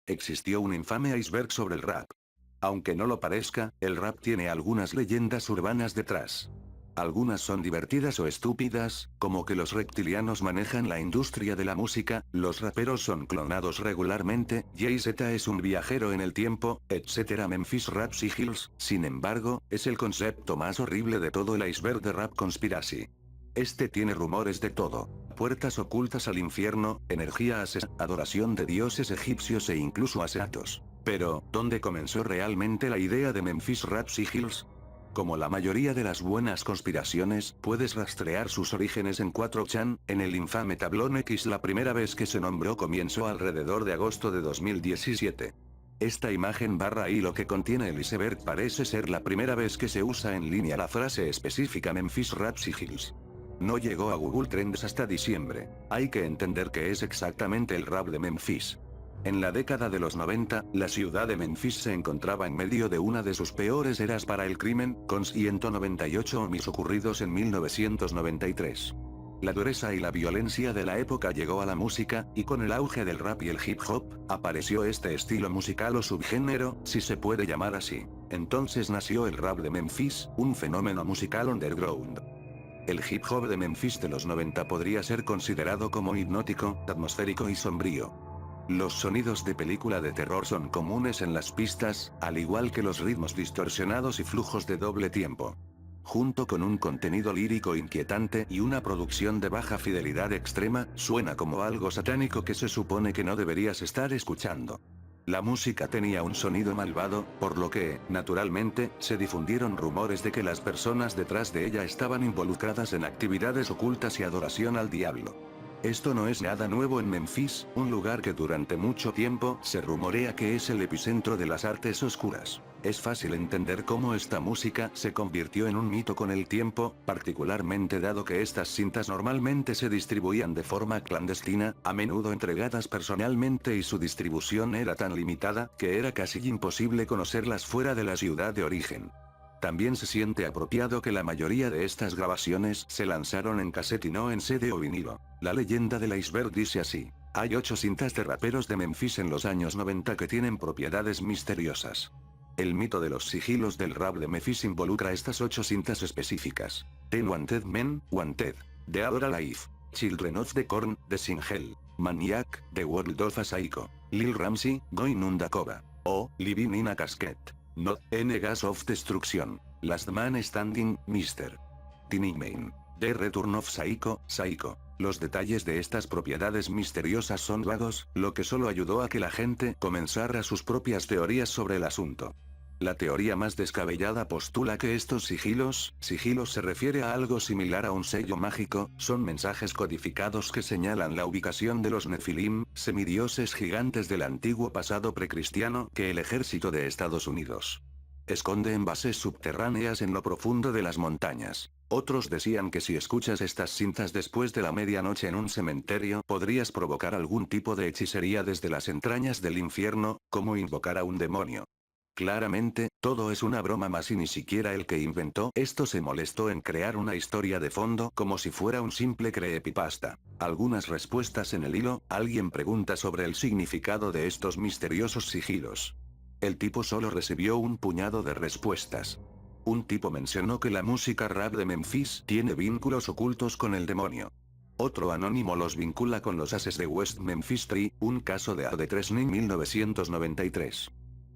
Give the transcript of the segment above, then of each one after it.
Existió un infame iceberg sobre el rap. Aunque no lo parezca, el rap tiene algunas leyendas urbanas detrás. Algunas son divertidas o estúpidas, como que los reptilianos manejan la industria de la música, los raperos son clonados regularmente, Jay-Z es un viajero en el tiempo, etc. Memphis Rap Sigils, sin embargo, es el concepto más horrible de todo el iceberg de Rap Conspiracy. Este tiene rumores de todo. Puertas ocultas al infierno, energía adoración de dioses egipcios e incluso asesinatos. Pero, ¿dónde comenzó realmente la idea de Memphis Rap Sigils? Como la mayoría de las buenas conspiraciones, puedes rastrear sus orígenes en 4chan, en el infame tablón X. La primera vez que se nombró comenzó alrededor de agosto de 2017. Esta imagen barra hilo que contiene el iceberg parece ser la primera vez que se usa en línea la frase específica Memphis Rap Sigils. No llegó a Google Trends hasta diciembre. Hay que entender que es exactamente el rap de Memphis. En la década de los 90, la ciudad de Memphis se encontraba en medio de una de sus peores eras para el crimen, con 198 homicidios ocurridos en 1993. La dureza y la violencia de la época llegó a la música, y con el auge del rap y el hip hop, apareció este estilo musical o subgénero, si se puede llamar así. Entonces nació el rap de Memphis, un fenómeno musical underground. El hip hop de Memphis de los 90 podría ser considerado como hipnótico, atmosférico y sombrío. Los sonidos de película de terror son comunes en las pistas, al igual que los ritmos distorsionados y flujos de doble tiempo. Junto con un contenido lírico inquietante y una producción de baja fidelidad extrema, suena como algo satánico que se supone que no deberías estar escuchando. La música tenía un sonido malvado, por lo que, naturalmente, se difundieron rumores de que las personas detrás de ella estaban involucradas en actividades ocultas y adoración al diablo. Esto no es nada nuevo en Memphis, un lugar que durante mucho tiempo se rumorea que es el epicentro de las artes oscuras. Es fácil entender cómo esta música se convirtió en un mito con el tiempo, particularmente dado que estas cintas normalmente se distribuían de forma clandestina, a menudo entregadas personalmente y su distribución era tan limitada que era casi imposible conocerlas fuera de la ciudad de origen. También se siente apropiado que la mayoría de estas grabaciones se lanzaron en cassette y no en CD o vinilo. La leyenda del iceberg dice así: hay 8 cintas de raperos de Memphis en los años 90 que tienen propiedades misteriosas. El mito de los sigilos del rap de Memphis involucra estas 8 cintas específicas: Ten Wanted Men, Wanted, The Adora Life, Children of the Corn, The Singel, Maniac, The World of a Psycho, Lil Ramsey, Going Undakova, o Living in a Casket. Not N Gas of Destruction, Last Man Standing, Mr. Tiny Main, The Return of Psycho, Psycho. Los detalles de estas propiedades misteriosas son vagos, lo que solo ayudó a que la gente comenzara sus propias teorías sobre el asunto. La teoría más descabellada postula que estos sigilos se refiere a algo similar a un sello mágico, son mensajes codificados que señalan la ubicación de los Nefilim, semidioses gigantes del antiguo pasado precristiano que el ejército de Estados Unidos esconde en bases subterráneas en lo profundo de las montañas. Otros decían que si escuchas estas cintas después de la medianoche en un cementerio podrías provocar algún tipo de hechicería desde las entrañas del infierno, como invocar a un demonio. Claramente, todo es una broma más y ni siquiera el que inventó esto se molestó en crear una historia de fondo como si fuera un simple creepypasta. Algunas respuestas en el hilo, alguien pregunta sobre el significado de estos misteriosos sigilos. El tipo solo recibió un puñado de respuestas. Un tipo mencionó que la música rap de Memphis tiene vínculos ocultos con el demonio. Otro anónimo los vincula con los Ases de West Memphis 3, un caso de A.D. Tresnin 1993.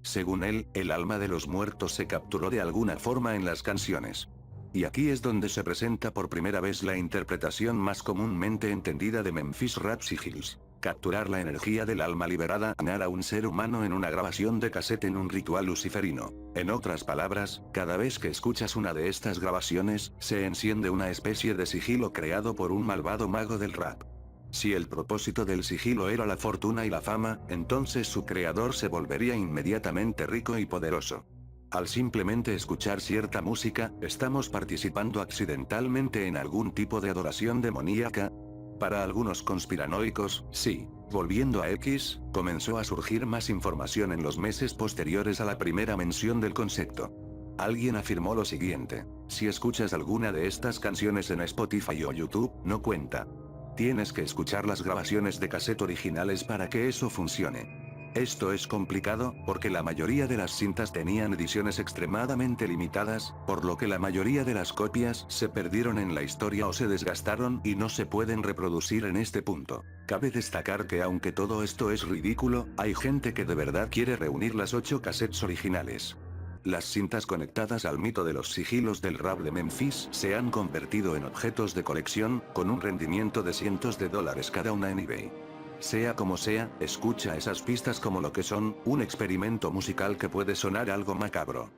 Según él, el alma de los muertos se capturó de alguna forma en las canciones. Y aquí es donde se presenta por primera vez la interpretación más comúnmente entendida de Memphis Rap Sigils. Capturar la energía del alma liberada a un ser humano en una grabación de cassette en un ritual luciferino. En otras palabras, cada vez que escuchas una de estas grabaciones, se enciende una especie de sigilo creado por un malvado mago del rap. Si el propósito del sigilo era la fortuna y la fama, entonces su creador se volvería inmediatamente rico y poderoso. Al simplemente escuchar cierta música, estamos participando accidentalmente en algún tipo de adoración demoníaca. Para algunos conspiranoicos, sí. Volviendo a X, comenzó a surgir más información en los meses posteriores a la primera mención del concepto. Alguien afirmó lo siguiente: si escuchas alguna de estas canciones en Spotify o YouTube, no cuenta. Tienes que escuchar las grabaciones de cassette originales para que eso funcione. Esto es complicado, porque la mayoría de las cintas tenían ediciones extremadamente limitadas, por lo que la mayoría de las copias se perdieron en la historia o se desgastaron y no se pueden reproducir en este punto. Cabe destacar que aunque todo esto es ridículo, hay gente que de verdad quiere reunir las 8 cassettes originales. Las cintas conectadas al mito de los sigilos del rap de Memphis se han convertido en objetos de colección, con un rendimiento de cientos de dólares cada una en eBay. Sea como sea, escucha esas pistas como lo que son, un experimento musical que puede sonar algo macabro.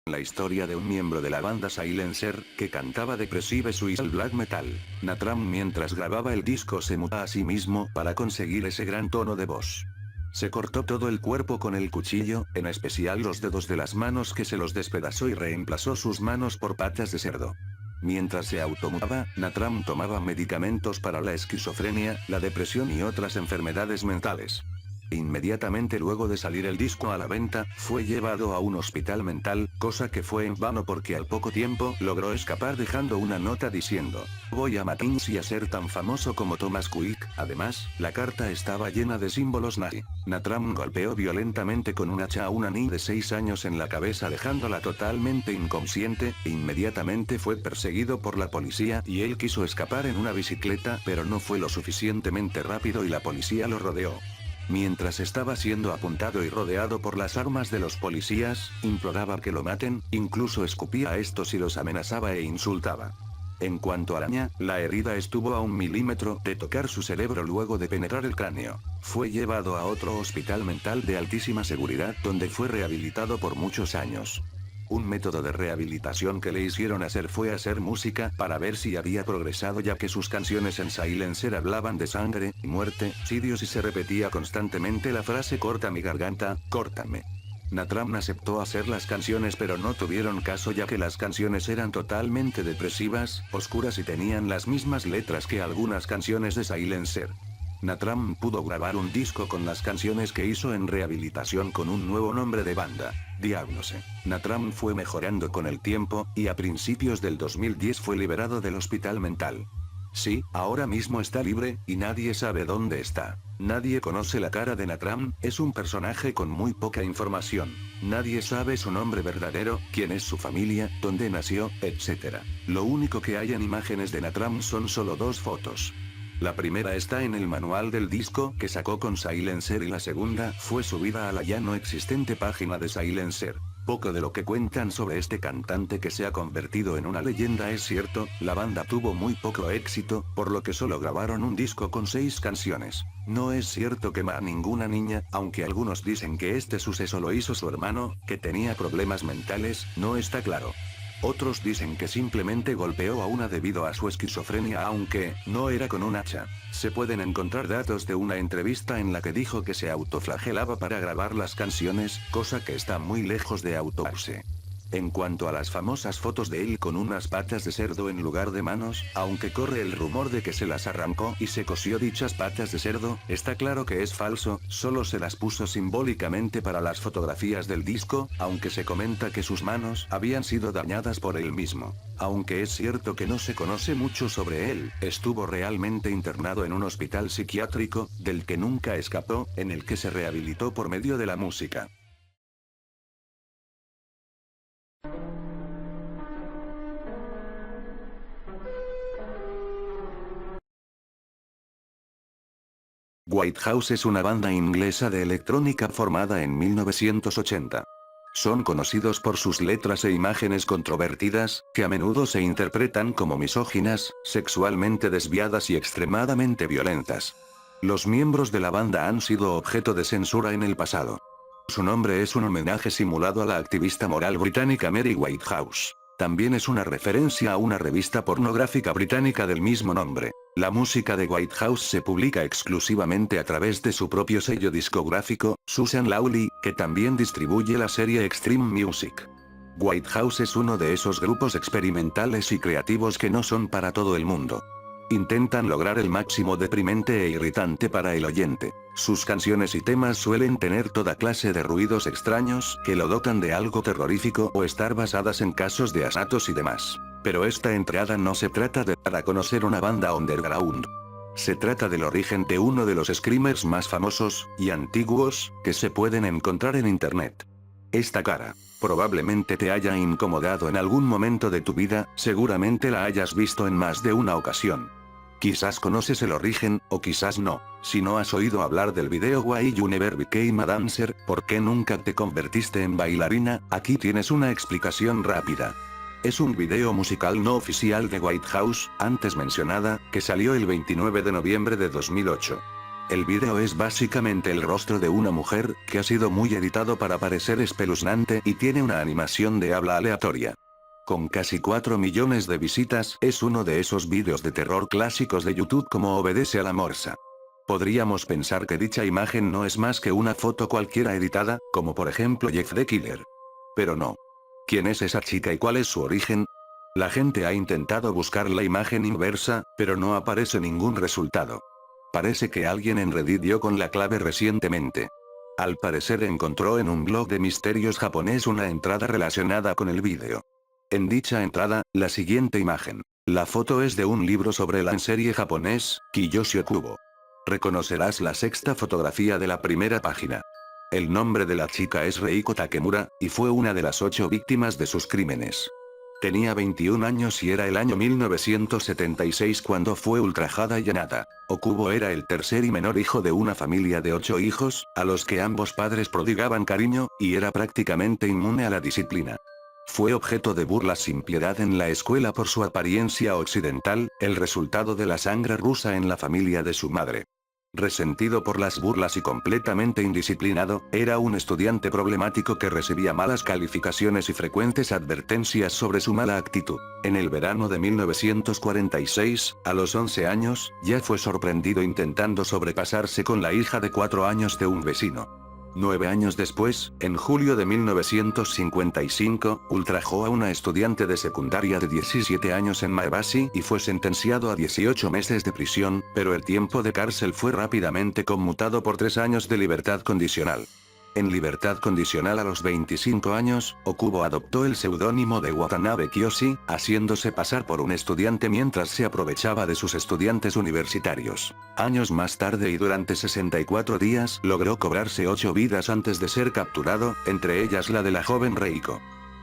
La historia de un miembro de la banda Silencer, que cantaba Depressive Suicidal Black Metal. Natram mientras grababa el disco se muta a sí mismo para conseguir ese gran tono de voz. Se cortó todo el cuerpo con el cuchillo, en especial los dedos de las manos que se los despedazó y reemplazó sus manos por patas de cerdo. Mientras se automutaba, Natram tomaba medicamentos para la esquizofrenia, la depresión y otras enfermedades mentales. Inmediatamente luego de salir el disco a la venta, fue llevado a un hospital mental, cosa que fue en vano porque al poco tiempo logró escapar dejando una nota diciendo: voy a Matins y a ser tan famoso como Thomas Quick. Además, la carta estaba llena de símbolos nazi. Natram golpeó violentamente con un hacha a una niña de 6 años en la cabeza dejándola totalmente inconsciente, e inmediatamente fue perseguido por la policía y él quiso escapar en una bicicleta pero no fue lo suficientemente rápido y la policía lo rodeó. Mientras estaba siendo apuntado y rodeado por las armas de los policías, imploraba que lo maten, incluso escupía a estos y los amenazaba e insultaba. En cuanto a Araña, la herida estuvo a 1 milímetro de tocar su cerebro luego de penetrar el cráneo. Fue llevado a otro hospital mental de altísima seguridad donde fue rehabilitado por muchos años. Un método de rehabilitación que le hicieron hacer fue hacer música para ver si había progresado, ya que sus canciones en Silencer hablaban de sangre, muerte, sitios y se repetía constantemente la frase corta mi garganta, córtame. Natram aceptó hacer las canciones pero no tuvieron caso ya que las canciones eran totalmente depresivas, oscuras y tenían las mismas letras que algunas canciones de Silencer. Natram pudo grabar un disco con las canciones que hizo en rehabilitación con un nuevo nombre de banda, Diagnose. Natram fue mejorando con el tiempo, y a principios del 2010 fue liberado del hospital mental. Sí, ahora mismo está libre, y nadie sabe dónde está. Nadie conoce la cara de Natram, es un personaje con muy poca información. Nadie sabe su nombre verdadero, quién es su familia, dónde nació, etc. Lo único que hay en imágenes de Natram son solo 2 fotos. La primera está en el manual del disco que sacó con Silencer y la segunda fue subida a la ya no existente página de Silencer. Poco de lo que cuentan sobre este cantante que se ha convertido en una leyenda es cierto, la banda tuvo muy poco éxito, por lo que solo grabaron un disco con 6 canciones. No es cierto que a ninguna niña, aunque algunos dicen que este suceso lo hizo su hermano, que tenía problemas mentales, no está claro. Otros dicen que simplemente golpeó a una debido a su esquizofrenia, aunque no era con un hacha. Se pueden encontrar datos de una entrevista en la que dijo que se autoflagelaba para grabar las canciones, cosa que está muy lejos de autoarse. En cuanto a las famosas fotos de él con unas patas de cerdo en lugar de manos, aunque corre el rumor de que se las arrancó y se cosió dichas patas de cerdo, está claro que es falso, solo se las puso simbólicamente para las fotografías del disco, aunque se comenta que sus manos habían sido dañadas por él mismo. Aunque es cierto que no se conoce mucho sobre él, estuvo realmente internado en un hospital psiquiátrico, del que nunca escapó, en el que se rehabilitó por medio de la música. Whitehouse es una banda inglesa de electrónica formada en 1980. Son conocidos por sus letras e imágenes controvertidas, que a menudo se interpretan como misóginas, sexualmente desviadas y extremadamente violentas. Los miembros de la banda han sido objeto de censura en el pasado. Su nombre es un homenaje simulado a la activista moral británica Mary Whitehouse. También es una referencia a una revista pornográfica británica del mismo nombre. La música de Whitehouse se publica exclusivamente a través de su propio sello discográfico, Susan Lawley, que también distribuye la serie Extreme Music. White House es uno de esos grupos experimentales y creativos que no son para todo el mundo. Intentan lograr el máximo deprimente e irritante para el oyente. Sus canciones y temas suelen tener toda clase de ruidos extraños que lo dotan de algo terrorífico o estar basadas en casos de asesinatos y demás. Pero esta entrada no se trata de dar a conocer una banda underground. Se trata del origen de uno de los screamers más famosos y antiguos que se pueden encontrar en internet. Esta cara probablemente te haya incomodado en algún momento de tu vida, seguramente la hayas visto en más de una ocasión. Quizás conoces el origen, o quizás no. Si no has oído hablar del video Why You Never Became a Dancer, ¿por qué nunca te convertiste en bailarina? Aquí tienes una explicación rápida. Es un video musical no oficial de White House, antes mencionada, que salió el 29 de noviembre de 2008. El video es básicamente el rostro de una mujer, que ha sido muy editado para parecer espeluznante y tiene una animación de habla aleatoria. Con casi 4 millones de visitas, es uno de esos vídeos de terror clásicos de YouTube como Obedece a la Morsa. Podríamos pensar que dicha imagen no es más que una foto cualquiera editada, como por ejemplo Jeff the Killer. Pero no. ¿Quién es esa chica y cuál es su origen? La gente ha intentado buscar la imagen inversa, pero no aparece ningún resultado. Parece que alguien en Reddit dio con la clave recientemente. Al parecer encontró en un blog de misterios japonés una entrada relacionada con el vídeo. En dicha entrada, la siguiente imagen. La foto es de un libro sobre la serie japonés, Kiyoshi Kubo. Reconocerás la sexta fotografía de la primera página. El nombre de la chica es Reiko Takemura, y fue una de las 8 víctimas de sus crímenes. Tenía 21 años y era el año 1976 cuando fue ultrajada y allanada. Okubo era el tercer y menor hijo de una familia de 8 hijos, a los que ambos padres prodigaban cariño, y era prácticamente inmune a la disciplina. Fue objeto de burlas sin piedad en la escuela por su apariencia occidental, el resultado de la sangre rusa en la familia de su madre. Resentido por las burlas y completamente indisciplinado, era un estudiante problemático que recibía malas calificaciones y frecuentes advertencias sobre su mala actitud. En el verano de 1946, a los 11 años, ya fue sorprendido intentando sobrepasarse con la hija de 4 años de un vecino. 9 años después, en julio de 1955, ultrajó a una estudiante de secundaria de 17 años en Maebashi y fue sentenciado a 18 meses de prisión, pero el tiempo de cárcel fue rápidamente conmutado por 3 años de libertad condicional. En libertad condicional a los 25 años, Okubo adoptó el seudónimo de Watanabe Kiyoshi, haciéndose pasar por un estudiante mientras se aprovechaba de sus estudiantes universitarios. Años más tarde y durante 64 días, logró cobrarse 8 vidas antes de ser capturado, entre ellas la de la joven Reiko.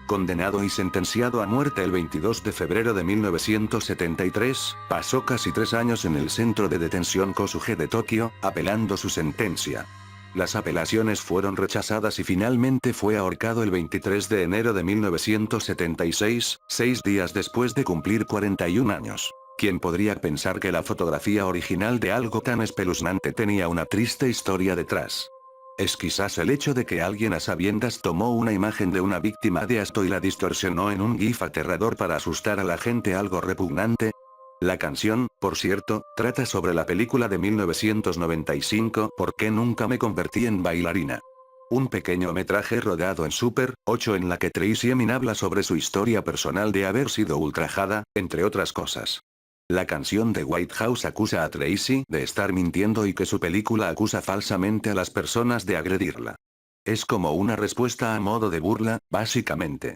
Condenado y sentenciado a muerte el 22 de febrero de 1973, pasó casi 3 años en el centro de detención Kosuge de Tokio, apelando su sentencia. Las apelaciones fueron rechazadas y finalmente fue ahorcado el 23 de enero de 1976, 6 días después de cumplir 41 años. ¿Quién podría pensar que la fotografía original de algo tan espeluznante tenía una triste historia detrás? ¿Es quizás el hecho de que alguien a sabiendas tomó una imagen de una víctima de esto y la distorsionó en un GIF aterrador para asustar a la gente algo repugnante? La canción, por cierto, trata sobre la película de 1995, ¿Por qué nunca me convertí en bailarina? Un pequeño metraje rodado en Super 8 en la que Tracy Emin habla sobre su historia personal de haber sido ultrajada, entre otras cosas. La canción de White House acusa a Tracy de estar mintiendo y que su película acusa falsamente a las personas de agredirla. Es como una respuesta a modo de burla, básicamente.